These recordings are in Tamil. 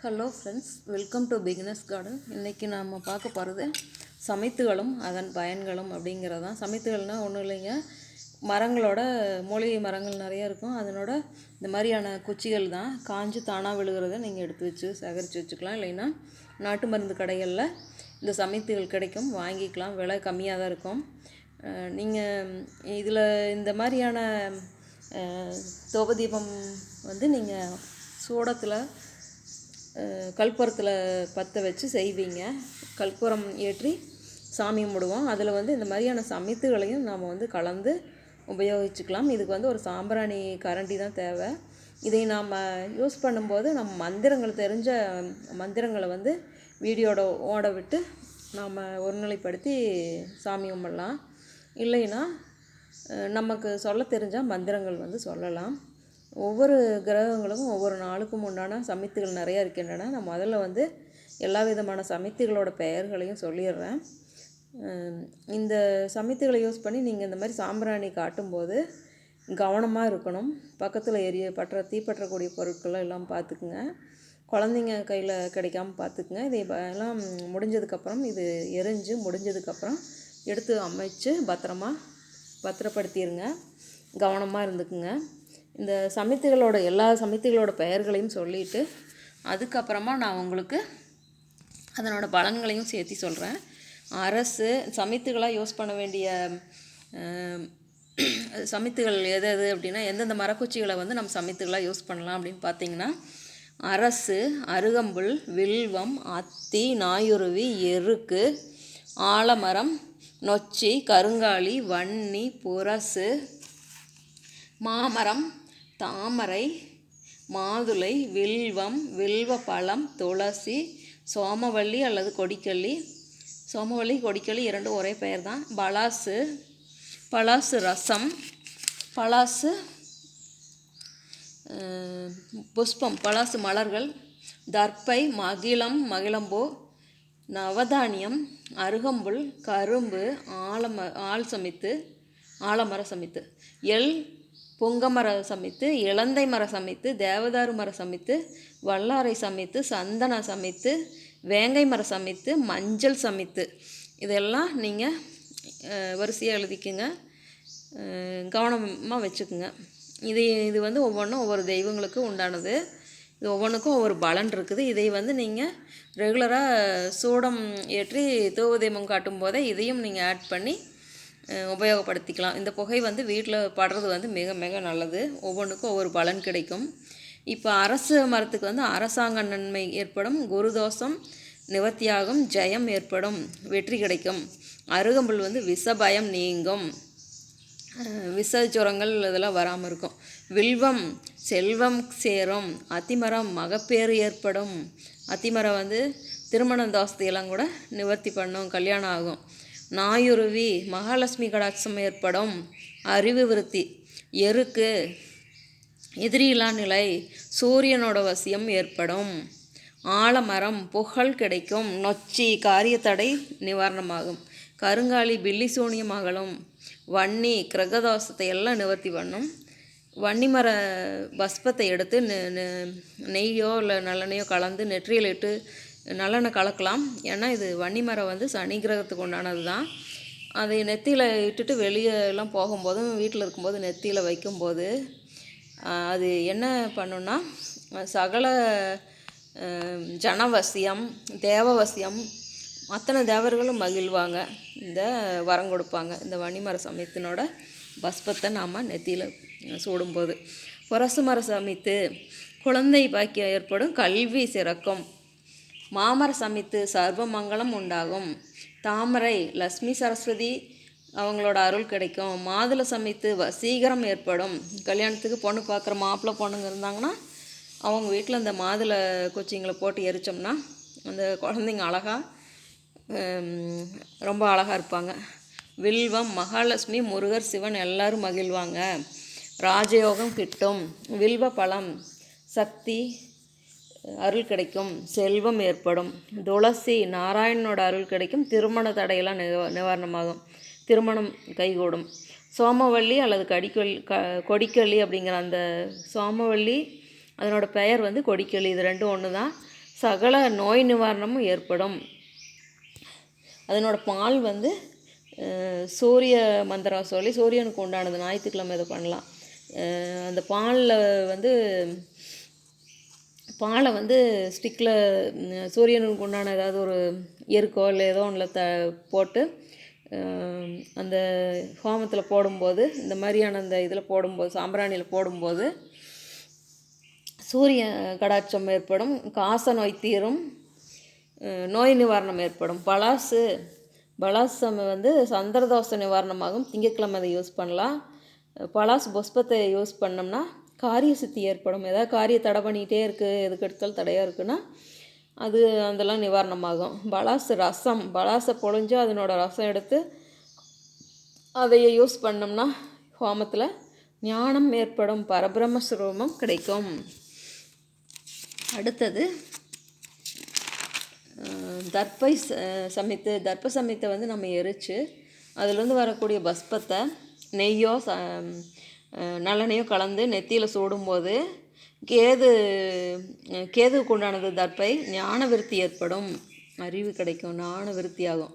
Hello friends, welcome to beginners garden. இன்றைக்கி நாம் பார்க்க போகிறது சமித்துகளும் அதன் பயன்களும் அப்படிங்கிறது தான். சமித்துகள்னால் ஒன்றும் இல்லைங்க, மரங்களோட மூலிகை மரங்கள் நிறையா இருக்கும். அதனோட இந்த மாதிரியான குச்சிகள் தான் காஞ்சு தானாக விழுகிறத நீங்கள் எடுத்து வச்சு சேகரித்து வச்சுக்கலாம். இல்லைன்னா நாட்டு மருந்து கடைகளில் இந்த சமித்துகள் கிடைக்கும், வாங்கிக்கலாம். விலை கம்மியாக தான் இருக்கும். நீங்கள் இதில் இந்த மாதிரியான தோபதீபம் வந்து நீங்கள் சூடத்தில் கற்பூரத்தில் பற்ற வச்சு செய்வீங்க. கற்பூரம் ஏற்றி சாமி கும்பிடுவோம். அதில் வந்து இந்த மாதிரியான சமித்துகளையும் நாம் வந்து கலந்து உபயோகிச்சுக்கலாம். இதுக்கு வந்து ஒரு சாம்பிராணி கரண்டி தான் தேவை. இதை நாம் யூஸ் பண்ணும்போது நம்ம மந்திரங்கள் தெரிஞ்ச மந்திரங்களை வந்து வீடியோட ஓட விட்டு நாம் ஒருநிலைப்படுத்தி சாமி கும்பிடலாம். இல்லைன்னா நமக்கு சொல்ல தெரிஞ்ச மந்திரங்கள் வந்து சொல்லலாம். ஒவ்வொரு கிரகங்களுக்கும் ஒவ்வொரு நாளுக்கும் உண்டான சமித்துகள் நிறையா இருக்கின்றன. நான் முதல்ல வந்து எல்லா விதமான சமித்துகளோட பெயர்களையும் சொல்லிடுறேன். இந்த சமித்துகளை யூஸ் பண்ணி நீங்கள் இந்த மாதிரி சாம்பிராணி காட்டும்போது கவனமாக இருக்கணும். பக்கத்தில் தீப்பற்றக்கூடிய பொருட்கள்லாம் எல்லாம் பார்த்துக்குங்க. குழந்தைங்க கையில் கிடைக்காமல் பார்த்துக்குங்க. இதை எல்லாம் முடிஞ்சதுக்கப்புறம், இது எரிஞ்சு முடிஞ்சதுக்கப்புறம் எடுத்து அமைச்சு பத்திரப்படுத்திடுங்க. கவனமாக இருந்துக்குங்க. இந்த எல்லா சமித்துகளோட பெயர்களையும் சொல்லிவிட்டு அதுக்கப்புறமா நான் உங்களுக்கு அதனோட பலன்களையும் சேர்த்து சொல்கிறேன். அரசு சமித்துகளாக யூஸ் பண்ண வேண்டிய சமித்துகள் எது அப்படின்னா, எந்தெந்த மரக்குச்சிகளை வந்து நம்ம சமித்துகளாக யூஸ் பண்ணலாம் அப்படின்னு பார்த்தீங்கன்னா, அரசு, அருகம்புல், வில்வம், அத்தி, நாயுருவி, எருக்கு, ஆலமரம், நொச்சி, கருங்காலி, வன்னி, புரசு, மாமரம், தாமரை, மாதுளை, வில்வம், வில்வப்பழம், துளசி, சோமவல்லி அல்லது கொடிக்கல்லி. சோமவல்லி கொடிக்கல்லி இரண்டும் ஒரே பெயர் தான். பலாசு ரசம், பலாசு புஷ்பம், பலாசு மலர்கள், தர்ப்பை, மகிழம்பூ, நவதானியம், அருகம்புல், கரும்பு, ஆலமர சமித்து, எள், புங்கமர சமித்து, இலந்தை மர சமித்து, தேவதாரு மர சமித்து, வல்லாரை சமித்து, சந்தன சமித்து, வேங்கை மர சமித்து, மஞ்சள் சமித்து. இதெல்லாம் நீங்கள் வரிசையாக எழுதிக்குங்க, கவனமாக வச்சுக்குங்க. இது வந்து ஒவ்வொன்றும் ஒவ்வொரு தெய்வங்களுக்கு உண்டானது. இது ஒவ்வொன்றுக்கும் ஒவ்வொரு பலன் இருக்குது. இதை வந்து நீங்கள் ரெகுலராக சூடம் ஏற்றி தூபதீபம் காட்டும் போதே இதையும் நீங்கள் ஆட் பண்ணி உபயோகப்படுத்திக்கலாம். இந்த புகை வந்து வீட்டில் படுறது வந்து மிக மிக நல்லது. ஒவ்வொன்றுக்கும் ஒவ்வொரு பலன் கிடைக்கும். இப்போ அரசு மரத்துக்கு வந்து அரசாங்க நன்மை ஏற்படும், குருதோஷம் நிவர்த்தியாகும், ஜெயம் ஏற்படும், வெற்றி கிடைக்கும். அருகம்புல் வந்து விஷபயம் நீங்கும், விஷ ஜுரங்கள் இதெல்லாம் வராமல் இருக்கும். வில்வம் செல்வம் சேரும். அத்திமரம் மகப்பேறு ஏற்படும். அத்திமரம் வந்து திருமண தோஷத்தையெல்லாம் கூட நிவர்த்தி பண்ணும், கல்யாணம் ஆகும். நாயுருவி மகாலட்சுமி கடாட்சம் ஏற்படும், அறிவு விருத்தி. எருக்கு எதிரியில்லா நிலை, சூரியனோட வசியம் ஏற்படும். ஆலமரம் புகழ் கிடைக்கும். நொச்சி காரியத்தடை நிவாரணமாகும். கருங்காலி பில்லி சூனியம் அகலும். வன்னி கிரகதோஷத்தை எல்லாம் நிவர்த்தி பண்ணும். வன்னிமர பஸ்பத்தை எடுத்து நெய்யோ இல்லை நல்லெண்ணெயோ கலந்து நெற்றியில் இட்டு நல்லெண்ணெய் கலக்கலாம். ஏன்னா இது வன்னிமரம் வந்து சனி கிரகத்துக்கு உண்டானது தான். அதை நெத்தியில் இட்டுட்டு வெளியெல்லாம் போகும்போதும் வீட்டில் இருக்கும்போது நெத்தியில் வைக்கும்போது அது என்ன பண்ணுன்னா, சகல ஜனவசியம், தேவவசியம், அத்தனை தேவர்களும் மகிழ்வாங்க, இந்த வரம் கொடுப்பாங்க. இந்த வன்னிமர சமயத்தினோட பஸ்பத்தை நாம் நெத்தியில் சூடும்போது. புரசு மர சமித்து குழந்தை பாக்கியம் ஏற்படும், கல்வி சிறக்கும். மாமர சமித்து சர்வ மங்களம் உண்டாகும். தாமரை லக்ஷ்மி சரஸ்வதி அவங்களோட அருள் கிடைக்கும். மாதுளை சமித்து வசீகரம் ஏற்படும். கல்யாணத்துக்கு பொண்ணு பார்க்குற மாப்பிள்ளை பொண்ணுங்க இருந்தாங்கன்னா அவங்க வீட்டில் இந்த மாதுளை குச்சிங்களை போட்டு எரித்தோம்னா அந்த குழந்தைங்க ரொம்ப அழகாக இருப்பாங்க. வில்வம் மகாலட்சுமி, முருகர், சிவன் எல்லோரும் மகிழ்வாங்க, ராஜயோகம் கிட்டும். வில்வ பழம் சக்தி அருள் கிடைக்கும், செல்வம் ஏற்படும். துளசி நாராயணனோட அருள் கிடைக்கும், திருமண தடையெல்லாம் நிவாரணமாகும், திருமணம் கைகூடும். சோமவல்லி அல்லது கொடிக்கல்லி அப்படிங்கிற அந்த சோமவல்லி, அதனோட பெயர் வந்து கொடிக்கல்லி. இது ரெண்டும் ஒன்று தான். சகல நோய் நிவாரணமும் ஏற்படும். அதனோட பால் வந்து சூரிய மந்திரம் சொல்லி சூரியனுக்கு உண்டானது, ஞாயிற்றுக்கிழமை இதை பண்ணலாம். அந்த பாலை வந்து ஸ்டிக்கில் சூரியனுக்கு உண்டான ஏதாவது ஒரு எருக்கோ இல்லை ஏதோ ஒன்றில் போட்டு அந்த ஹோமத்தில் போடும்போது, இந்த மாதிரியான அந்த இதில் போடும்போது, சாம்பிராணியில் போடும்போது சூரிய கடாட்சம் ஏற்படும், காச நோய் தீரும், நோய் நிவாரணம் ஏற்படும். பலாசம் வந்து சந்திரதோஷ நிவாரணமாகும். திங்கட்கிழமை அதை யூஸ் பண்ணலாம். பலாஸ் புஷ்பத்தை யூஸ் பண்ணோம்னா காரிய சித்தி ஏற்படும். ஏதாவது காரிய தடை பண்ணிகிட்டே இருக்குது, எதுக்கு எடுத்தாலும் தடையாக இருக்குன்னா அது அதெல்லாம் நிவாரணமாகும். பலாசை பொழிஞ்சு அதனோட ரசம் எடுத்து அதை யூஸ் பண்ணோம்னா ஹோமத்தில் ஞானம் ஏற்படும், பரபிரம்மஸ்வரூபம் கிடைக்கும். அடுத்தது தர்ப்ப சமித்தை வந்து நம்ம எரித்து அதிலேருந்து வரக்கூடிய பஸ்பத்தை நெய்யோ நல்லெண்ணையோ கலந்து நெத்தியில் சூடும்போது கேதுவுக்கு உண்டானது தர்ப்பை, ஞான விருத்தி ஏற்படும், அறிவு கிடைக்கும், ஞான விருத்தி ஆகும்.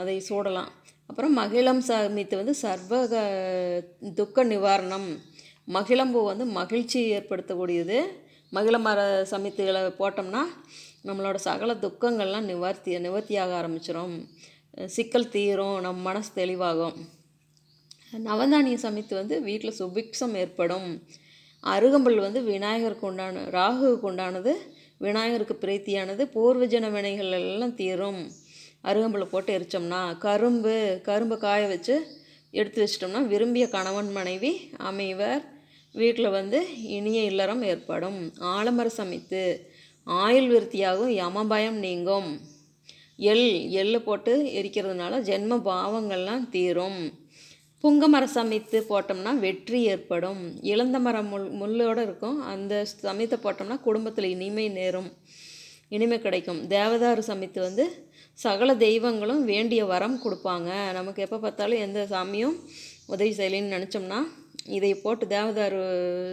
அதை சூடலாம். அப்புறம் மகிழம் சமித்து வந்து துக்க நிவாரணம். மகிழம்பூ வந்து மகிழ்ச்சி ஏற்படுத்தக்கூடியது. மகிழ மர சமித்துகளை போட்டோம்னா நம்மளோட சகல துக்கங்கள்லாம் நிவர்த்தியாக ஆரம்பிச்சிடும், சிக்கல் தீரும், நம்ம மனசு தெளிவாகும். நவதானிய சமித்து வந்து வீட்டில் சுபிக்ஷம் ஏற்படும். அருகம்புல் வந்து விநாயகருக்கு உண்டான, ராகுவுக்கு உண்டானது, விநாயகருக்கு பிரீத்தியானது, பூர்வஜன வினைகள் எல்லாம் தீரும். அருகம்புல்லை போட்டு எரித்தோம்னா. கரும்பை காய வச்சு எடுத்து வச்சிட்டோம்னா விரும்பிய கணவன் மனைவி அமைவர், வீட்டில் வந்து இனிய இல்லறம் ஏற்படும். ஆலமர சமித்து ஆயுள் விருத்தியாகும், யமபயம் நீங்கும். எள்ளு போட்டு எரிக்கிறதுனால ஜென்ம பாவங்கள்லாம் தீரும். புங்கமர சமித்து போட்டோம்னா வெற்றி ஏற்படும். இளந்த மரம் முள்ளோடு இருக்கும், அந்த சமித்தை போட்டோம்னா குடும்பத்தில் இனிமை கிடைக்கும். தேவதாரு சமித்து வந்து சகல தெய்வங்களும் வேண்டிய வரம் கொடுப்பாங்க. நமக்கு எப்போ பார்த்தாலும் எந்த சாமியும் உதவி செய்யலைன்னு நினச்சோம்னா இதை போட்டு தேவதாரு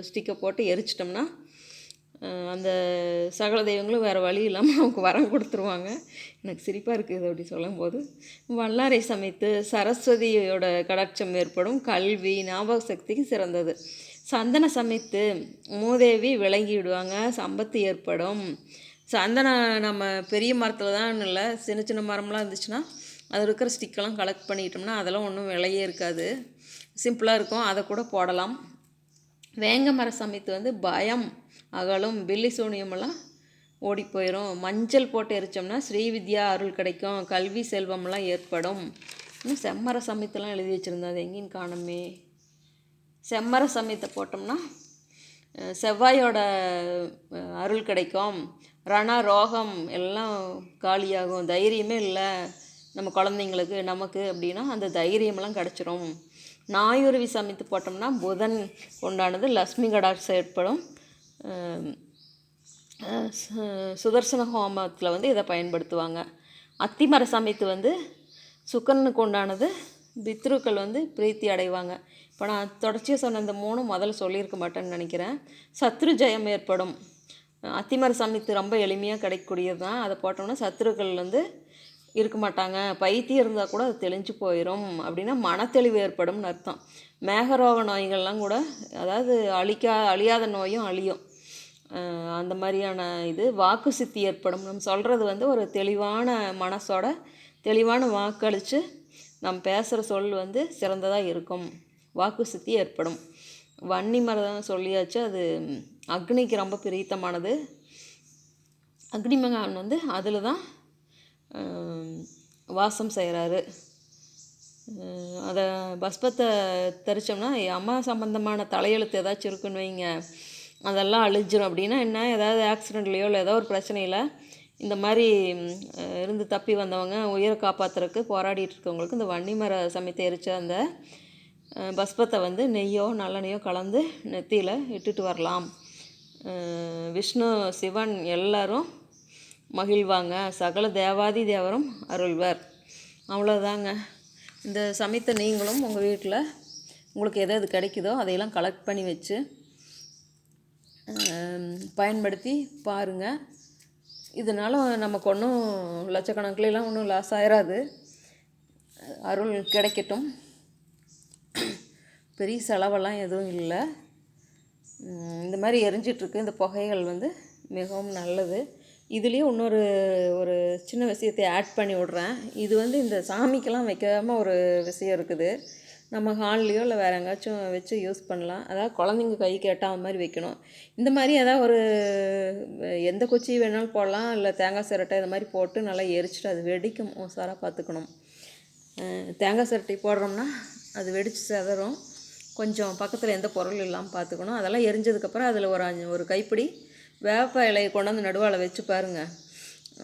ஸ்டிக்கை போட்டு எரிச்சிட்டோம்னா அந்த சகல தெய்வங்களும் வேறு வழி இல்லாமல் அவங்க வரம் கொடுத்துருவாங்க. எனக்கு சிரிப்பாக இருக்குது அப்படி சொல்லும்போது. வல்லாரை சமைத்து சரஸ்வதியோட கடாட்சம் ஏற்படும், கல்வி ஞாபக சக்திக்கு சிறந்தது. சந்தன சமைத்து மூதேவி விளங்கிவிடுவாங்க, சம்பத்து ஏற்படும். சந்தனம் நம்ம பெரிய மரத்தில் தான் இல்லை, சின்ன சின்ன மரம்லாம் இருந்துச்சுன்னா அது இருக்கிற ஸ்டிக்கெல்லாம் கலெக்ட் பண்ணிக்கிட்டோம்னா அதெல்லாம் ஒன்றும் விலையே இருக்காது, சிம்பிளாக இருக்கும், அதை கூட போடலாம். வேங்க மர சமைத்து வந்து பயம் அகலும், பில்லி சூனியமெல்லாம் ஓடி போயிடும். மஞ்சள் போட்டு எரித்தோம்னா ஸ்ரீவித்யா அருள் கிடைக்கும், கல்வி செல்வமெல்லாம் ஏற்படும். இன்னும் செம்மர சமயத்தெல்லாம் எழுதி வச்சுருந்தேன், அது எங்கேயும் காணுமே. செம்மர சமயத்தை போட்டோம்னா செவ்வாயோட அருள் கிடைக்கும், ரோகம் எல்லாம் காலியாகும், தைரியமே இல்லை நம்ம குழந்தைங்களுக்கு நமக்கு அப்படின்னா அந்த தைரியமெல்லாம் கிடச்சிரும். நாயுருவி சமைத்து போட்டோம்னா புதன் உண்டானது, லக்ஷ்மி கடாட்சம் ஏற்படும். சுதர்சன ஹோமத்தில் வந்து இதை பயன்படுத்துவாங்க. அத்திமர சமைத்து வந்து சுக்கரனுக்கு உண்டானது, பித்ருக்கள் வந்து பிரீத்தி அடைவாங்க. இப்போ நான் தொடர்ச்சியாக சொன்ன இந்த 3 முதல்ல சொல்லியிருக்க மாட்டேன்னு நினைக்கிறேன். சத்ரு ஜெயம் ஏற்படும். அத்திமர சமைத்து ரொம்ப எளிமையாக கிடைக்கக்கூடியது தான், அதை போட்டோம்னா சத்ருக்கள் வந்து இருக்க மாட்டாங்க, பைத்தியம் இருந்தால் கூட அது தெளிஞ்சு போயிடும். அப்படின்னா மனத்தெளிவு ஏற்படும்னு அர்த்தம். மேகரோக நோய்கள்லாம் கூட, அதாவது அழியாத நோயும் அழியும், அந்த மாதிரியான இது. வாக்கு சித்தி ஏற்படும். நம்ம சொல்கிறது வந்து ஒரு தெளிவான மனசோட தெளிவான வாக்களித்து நம்ம பேசுகிற சொல் வந்து சிறந்ததாக இருக்கும், வாக்கு சித்தி ஏற்படும். வன்னி மரம் சொல்லியாச்சு, அது அக்னிக்கு ரொம்ப பிரீத்தமானது. அக்னி மகான் வந்து அதில் தான் வாசம் செய்கிறாரு. அதை பஸ்பத்தை தரித்தோம்னா அம்மா சம்பந்தமான தலையெழுத்து ஏதாச்சும் இருக்குன்னு வைங்க, அதெல்லாம் அழிஞ்சிடும். அப்படின்னா என்ன, ஏதாவது ஆக்சிடெண்ட்லேயோ இல்லை ஏதோ ஒரு பிரச்சனையில் இந்த மாதிரி இருந்து தப்பி வந்தவங்க உயிரை காப்பாற்றுறதுக்கு போராடிட்டு இருக்கவங்களுக்கு இந்த வன்னிமர சமைத்து எரித்த அந்த பஸ்பத்தை வந்து நெய்யோ நல்லெண்ணெய்யோ கலந்து நெத்தியில் இட்டுட்டு வரலாம். விஷ்ணு சிவன் எல்லாரும் மகிழ்வாங்க, சகல தேவாதி தேவரும் அருள்வர். அவ்வளோதாங்க. இந்த சமைத்த நீங்களும் உங்கள் வீட்டில் உங்களுக்கு எது கிடைக்குதோ அதையெல்லாம் கலெக்ட் பண்ணி வச்சு பயன்படுத்தி பாருங்கள். இதனால் நமக்கு ஒன்றும் லட்சக்கணக்கிலலாம் ஒன்றும் லாஸ் ஆயிடாது. அருள் கிடைக்கட்டும். பெரிய செலவெல்லாம் எதுவும் இல்லை. இந்த மாதிரி எரிஞ்சிட்ருக்கு இந்த புகைகள் வந்து மிகவும் நல்லது. இதுலேயும் இன்னொரு ஒரு சின்ன விஷயத்தை ஆட் பண்ணி விட்றேன். இது வந்து இந்த சாமிக்கெல்லாம் வைக்காமல் ஒரு விஷயம் இருக்குது. நம்ம ஹால்லையோ இல்லை வேறு எங்கேயாச்சும் வச்சு யூஸ் பண்ணலாம். அதாவது குழந்தைங்க கைக்கு எட்டாத மாதிரி வைக்கணும். இந்த மாதிரி ஏதாவது ஒரு எந்த குச்சி வேணாலும் போடலாம், இல்லை தேங்காய் சிரட்டை இது மாதிரி போட்டு நல்லா எரிச்சிட்டு அது வெடிக்கும் உஷாராக பார்த்துக்கணும். தேங்காய் சிரட்டை போடுறோம்னா அது வெடித்து சிதறும். கொஞ்சம் பக்கத்தில் எந்த பொருள் இல்லாமல் பார்த்துக்கணும். அதெல்லாம் எரிஞ்சதுக்கப்புறம் அதில் ஒரு கைப்பிடி வேப்ப இலையை கொண்டாந்து நடுவால் வச்சு பாருங்கள்.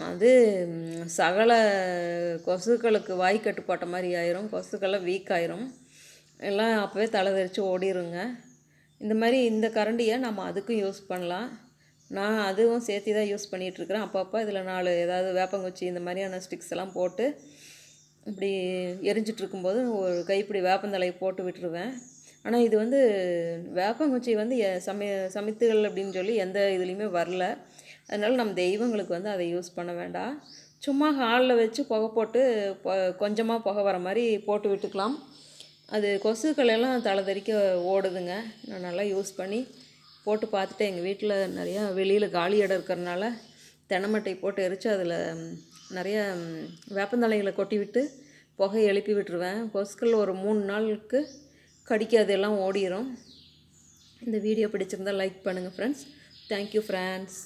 அது சகல கொசுக்களுக்கு வாய்க்கட்டு போட்ட மாதிரி ஆயிரும். கொசுக்கெல்லாம் வீக் ஆயிரும். எல்லாம் அப்போவே தலை தெரித்து ஓடிடுங்க. இந்த மாதிரி இந்த கரண்டியை நம்ம அதுக்கும் யூஸ் பண்ணலாம். நான் அதுவும் சேர்த்து தான் யூஸ் பண்ணிகிட்ருக்கிறேன். அப்பப்போ இதில் 4 ஏதாவது வேப்பங்குச்சி இந்த மாதிரியான ஸ்டிக்ஸ் எல்லாம் போட்டு இப்படி எரிஞ்சிட்ருக்கும்போது ஒரு கைப்பிடி வேப்பந்தலையை போட்டு விட்டுருவேன். ஆனால் இது வந்து வேப்பங்குச்சி வந்து சமித்துகள் அப்படின்னு சொல்லி எந்த இதுலேயுமே வரல. அதனால் நம்ம தெய்வங்களுக்கு வந்து அதை யூஸ் பண்ண வேண்டாம். சும்மா ஹாலில் வச்சு புகை போட்டு கொஞ்சமாக புகை வர மாதிரி போட்டு விட்டுக்கலாம். அது கொசுக்களெல்லாம் தலை தெறிக்க ஓடுதுங்க. நான் நல்லா யூஸ் பண்ணி போட்டு பார்த்துட்டு எங்கள் வீட்டில் நிறையா வெளியில் காலி இடம் இருக்கிறனால தென்னமட்டை போட்டு எரித்து அதில் நிறைய வேப்பந்தழைகளை கொட்டி விட்டு புகை எழுப்பி விட்டுருவேன். கொசுக்கள் ஒரு 3 நாளுக்கு கடிக்காது, எல்லாம் ஓடிடும். இந்த வீடியோ பிடிச்சிருந்தால் லைக் பண்ணுங்கள் ஃப்ரெண்ட்ஸ். Thank you friends.